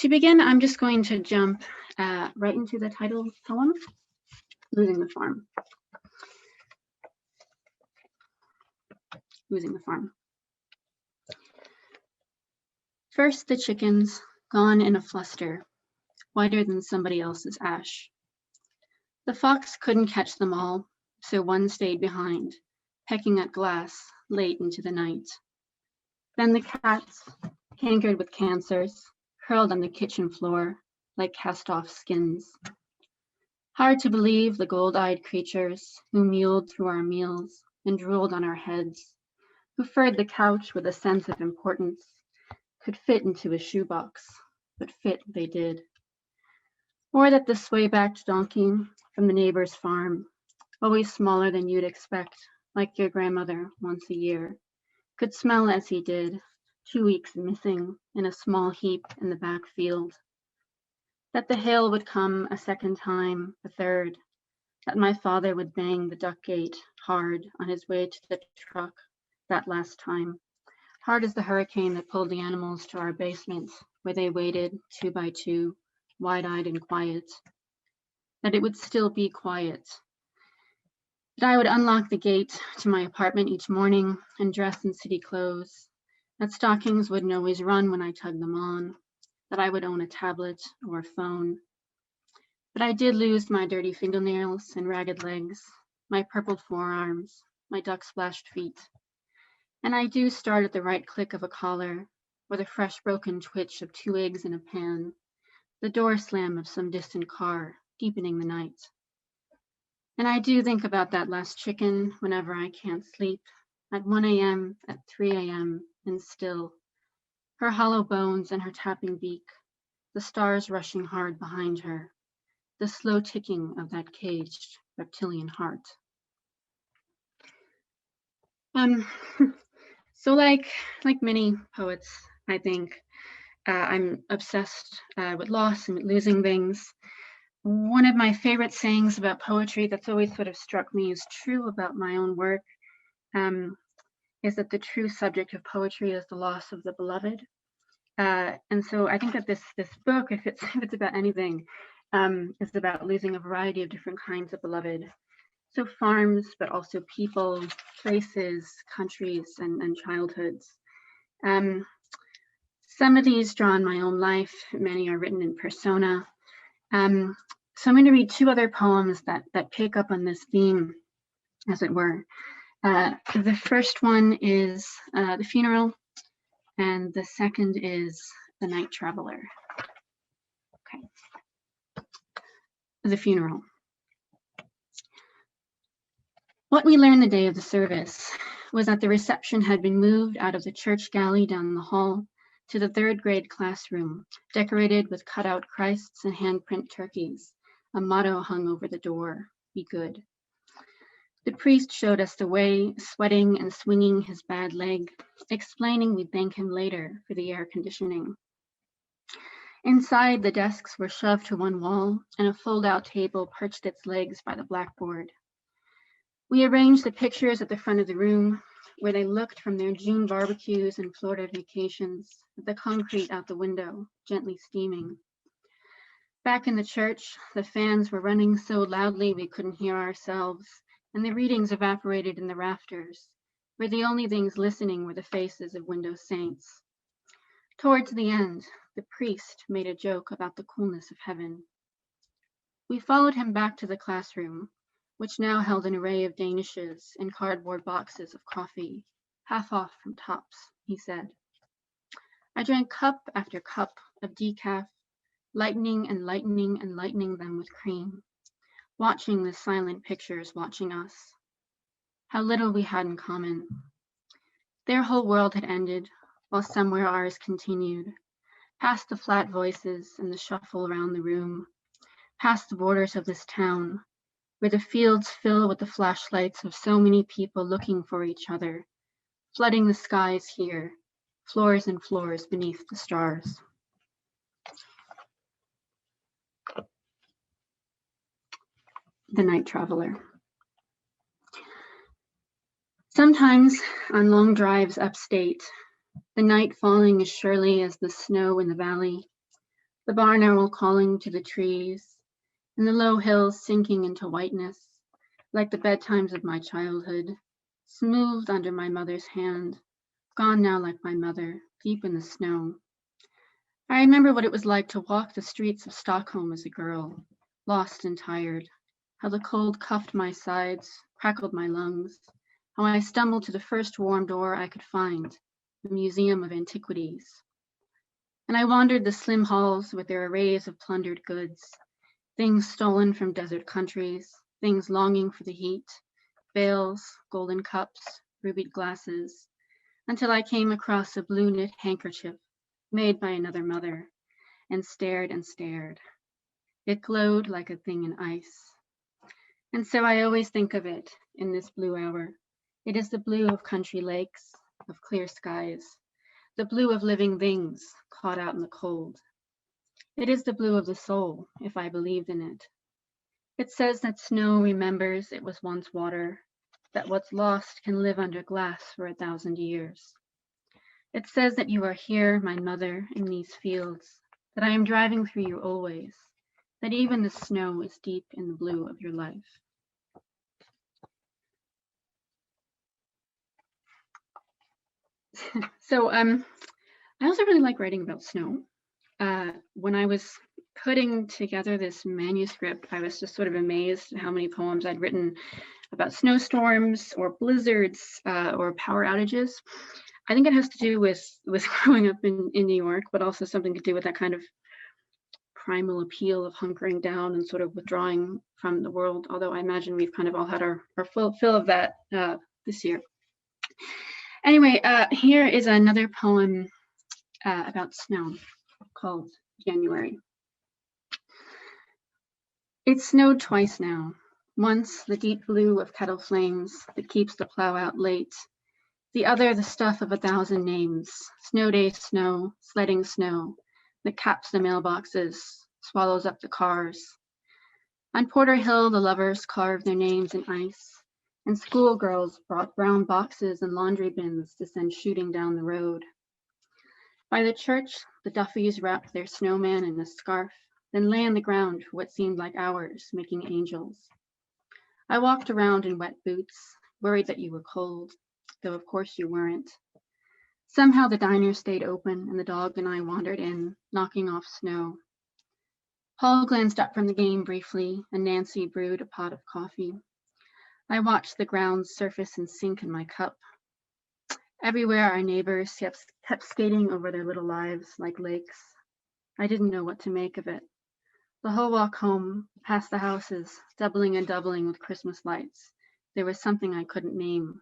To begin, I'm just going to jump right into the title poem, Losing the Farm. Losing the farm. First, the chickens, gone in a fluster, whiter than somebody else's ash. The fox couldn't catch them all, so one stayed behind, pecking at glass late into the night. Then the cats, cankered with cancers, curled on the kitchen floor like cast-off skins. Hard to believe the gold-eyed creatures who mewed through our meals and drooled on our heads, who furred the couch with a sense of importance, could fit into a shoebox, but fit they did. Or that the sway-backed donkey from the neighbor's farm, always smaller than you'd expect, like your grandmother once a year, could smell as he did, 2 weeks missing in a small heap in the back field. That the hail would come a second time, a third, that my father would bang the duck gate hard on his way to the truck that last time, hard as the hurricane that pulled the animals to our basement, where they waited 2 by 2, wide-eyed and quiet. That it would still be quiet. That I would unlock the gate to my apartment each morning and dress in city clothes. That stockings wouldn't always run when I tugged them on. That I would own a tablet or a phone. But I did lose my dirty fingernails and ragged legs, my purpled forearms, my duck-splashed feet. And I do start at the right click of a collar, or the fresh broken twitch of 2 eggs in a pan, the door slam of some distant car, deepening the night. And I do think about that last chicken whenever I can't sleep, at 1 a.m., at 3 a.m., and still. Her hollow bones and her tapping beak, the stars rushing hard behind her, the slow ticking of that caged reptilian heart. So like many poets, I think, I'm obsessed with loss and losing things. One of my favorite sayings about poetry that's always sort of struck me as true about my own work is that the true subject of poetry is the loss of the beloved. And so I think that this book, if it's about anything, is about losing a variety of different kinds of beloved. So farms, but also people, places, countries, and childhoods. Some of these draw on my own life. Many are written in persona. So I'm going to read 2 other poems that pick up on this theme, as it were. The first one is The Funeral, and the second is The Night Traveler. Okay. The Funeral. What we learned the day of the service was that the reception had been moved out of the church galley down the hall to the 3rd grade classroom, decorated with cutout Christs and handprint turkeys. A motto hung over the door, "Be good." The priest showed us the way, sweating and swinging his bad leg, explaining we'd thank him later for the air conditioning. Inside, the desks were shoved to one wall, and a fold-out table perched its legs by the blackboard. We arranged the pictures at the front of the room, where they looked from their June barbecues and Florida vacations, at the concrete out the window, gently steaming. Back in the church, the fans were running so loudly we couldn't hear ourselves, and the readings evaporated in the rafters, where the only things listening were the faces of window saints. Towards the end, the priest made a joke about the coolness of heaven. We followed him back to the classroom, which now held an array of danishes and cardboard boxes of coffee, half off from tops, he said. I drank cup after cup of decaf, lightening and lightening and lightening them with cream, watching the silent pictures watching us. How little we had in common. Their whole world had ended, while somewhere ours continued, past the flat voices and the shuffle around the room, past the borders of this town, where the fields fill with the flashlights of so many people looking for each other, flooding the skies here, floors and floors beneath the stars. The Night Traveler. Sometimes on long drives upstate, the night falling as surely as the snow in the valley, the barn owl calling to the trees, and the low hills sinking into whiteness, like the bedtimes of my childhood, smoothed under my mother's hand, gone now like my mother, deep in the snow. I remember what it was like to walk the streets of Stockholm as a girl, lost and tired, how the cold cuffed my sides, crackled my lungs, how I stumbled to the first warm door I could find, the Museum of Antiquities. And I wandered the slim halls with their arrays of plundered goods, things stolen from desert countries, things longing for the heat, veils, golden cups, rubied glasses, until I came across a blue knit handkerchief made by another mother, and stared and stared. It glowed like a thing in ice. And so I always think of it in this blue hour. It is the blue of country lakes, of clear skies, the blue of living things caught out in the cold. It is the blue of the soul, if I believed in it. It says that snow remembers it was once water, that what's lost can live under glass for 1,000 years. It says that you are here, my mother, in these fields, that I am driving through you always, that even the snow is deep in the blue of your life. So I also really like writing about snow. When I was putting together this manuscript, I was just sort of amazed at how many poems I'd written about snowstorms or blizzards or power outages. I think it has to do with growing up in New York, but also something to do with that kind of primal appeal of hunkering down and sort of withdrawing from the world, although I imagine we've kind of all had our fill of that this year. Anyway, here is another poem about snow called January. It snowed twice now. Once the deep blue of kettle flames that keeps the plow out late. The other the stuff of 1,000 names. Snow day snow, sledding snow, that caps the mailboxes, swallows up the cars. On Porter Hill, the lovers carved their names in ice, and schoolgirls brought brown boxes and laundry bins to send shooting down the road. By the church, the Duffys wrapped their snowman in a scarf, then lay on the ground for what seemed like hours, making angels. I walked around in wet boots, worried that you were cold, though of course you weren't. Somehow the diner stayed open and the dog and I wandered in, knocking off snow. Paul glanced up from the game briefly, and Nancy brewed a pot of coffee. I watched the grounds surface and sink in my cup. Everywhere our neighbors kept skating over their little lives like lakes. I didn't know what to make of it. The whole walk home, past the houses, doubling and doubling with Christmas lights, there was something I couldn't name.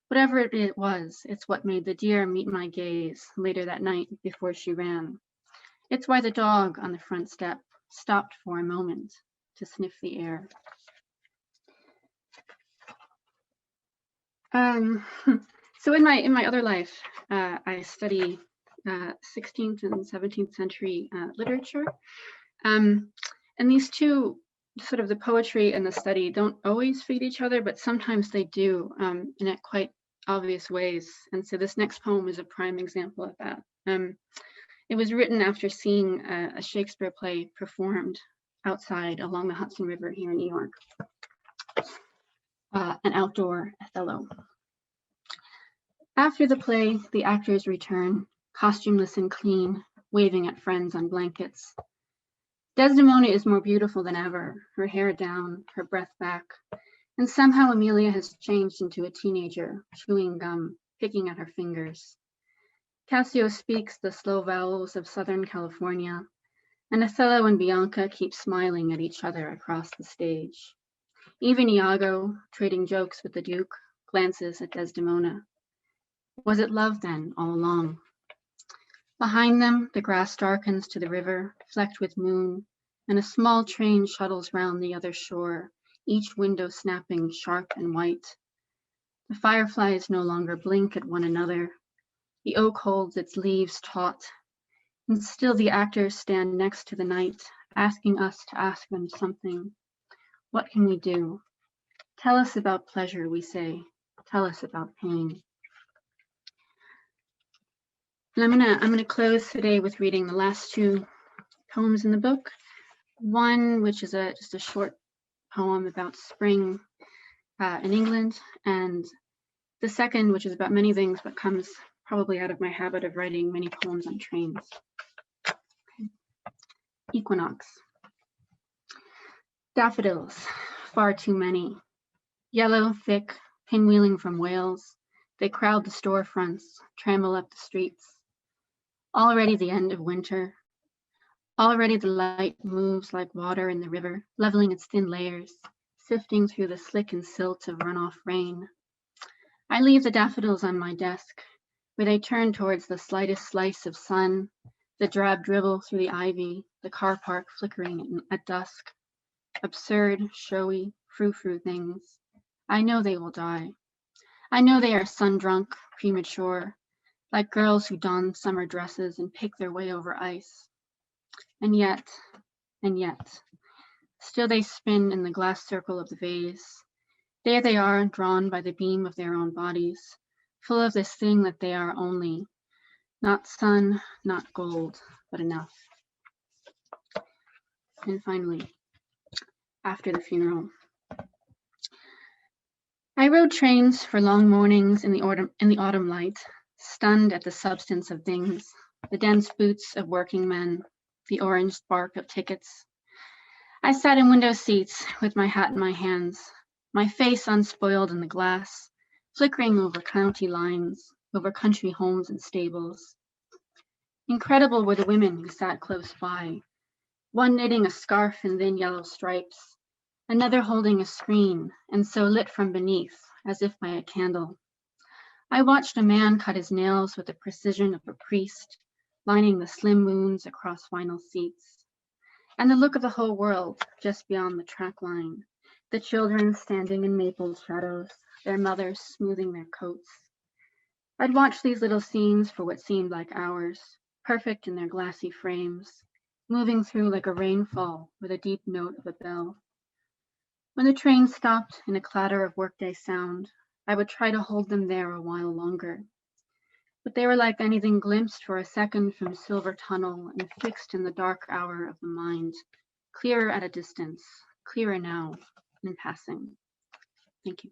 Whatever it was, it's what made the deer meet my gaze later that night before she ran. It's why the dog on the front step stopped for a moment to sniff the air. So in my other life, I study 16th and 17th century literature. And these two, sort of the poetry and the study, don't always feed each other, but sometimes they do in quite obvious ways. And so this next poem is a prime example of that. It was written after seeing a Shakespeare play performed outside along the Hudson River here in New York, an outdoor Othello. After the play, the actors return, costumeless and clean, waving at friends on blankets. Desdemona is more beautiful than ever, her hair down, her breath back, and somehow Amelia has changed into a teenager, chewing gum, picking at her fingers. Cassio speaks the slow vowels of Southern California, and Othello and Bianca keep smiling at each other across the stage. Even Iago, trading jokes with the Duke, glances at Desdemona. Was it love then, all along? Behind them, the grass darkens to the river, flecked with moon, and a small train shuttles round the other shore, each window snapping sharp and white. The fireflies no longer blink at one another. The oak holds its leaves taut, and still the actors stand next to the night, asking us to ask them something. What can we do? Tell us about pleasure, we say. Tell us about pain. And I'm gonna close today with reading the last two poems in the book. One, which is just a short poem about spring in England, and the second, which is about many things, but comes probably out of my habit of writing many poems on trains. Okay. Equinox. Daffodils, far too many. Yellow, thick, pinwheeling from Wales, they crowd the storefronts, trample up the streets. Already the end of winter. Already the light moves like water in the river, leveling its thin layers, sifting through the slick and silt of runoff rain. I leave the daffodils on my desk, where they turn towards the slightest slice of sun, the drab dribble through the ivy, the car park flickering at dusk. Absurd, showy, frou-frou things. I know they will die. I know they are sun-drunk, premature, like girls who don summer dresses and pick their way over ice. And yet, still they spin in the glass circle of the vase. There they are, drawn by the beam of their own bodies, full of this thing that they are only, not sun, not gold, but enough. And finally, after the funeral. I rode trains for long mornings in the autumn light, stunned at the substance of things, the dense boots of working men, the orange bark of tickets. I sat in window seats with my hat in my hands, my face unspoiled in the glass, flickering over county lines, over country homes and stables. Incredible were the women who sat close by, one knitting a scarf in thin yellow stripes, another holding a screen, and so lit from beneath, as if by a candle. I watched a man cut his nails with the precision of a priest, lining the slim wounds across vinyl seats. And the look of the whole world just beyond the track line, the children standing in maple shadows, their mothers smoothing their coats. I'd watch these little scenes for what seemed like hours, perfect in their glassy frames, moving through like a rainfall with a deep note of a bell. When the train stopped in a clatter of workday sound, I would try to hold them there a while longer. But they were like anything glimpsed for a second from silver tunnel and fixed in the dark hour of the mind, clearer at a distance, clearer now, in passing. Thank you.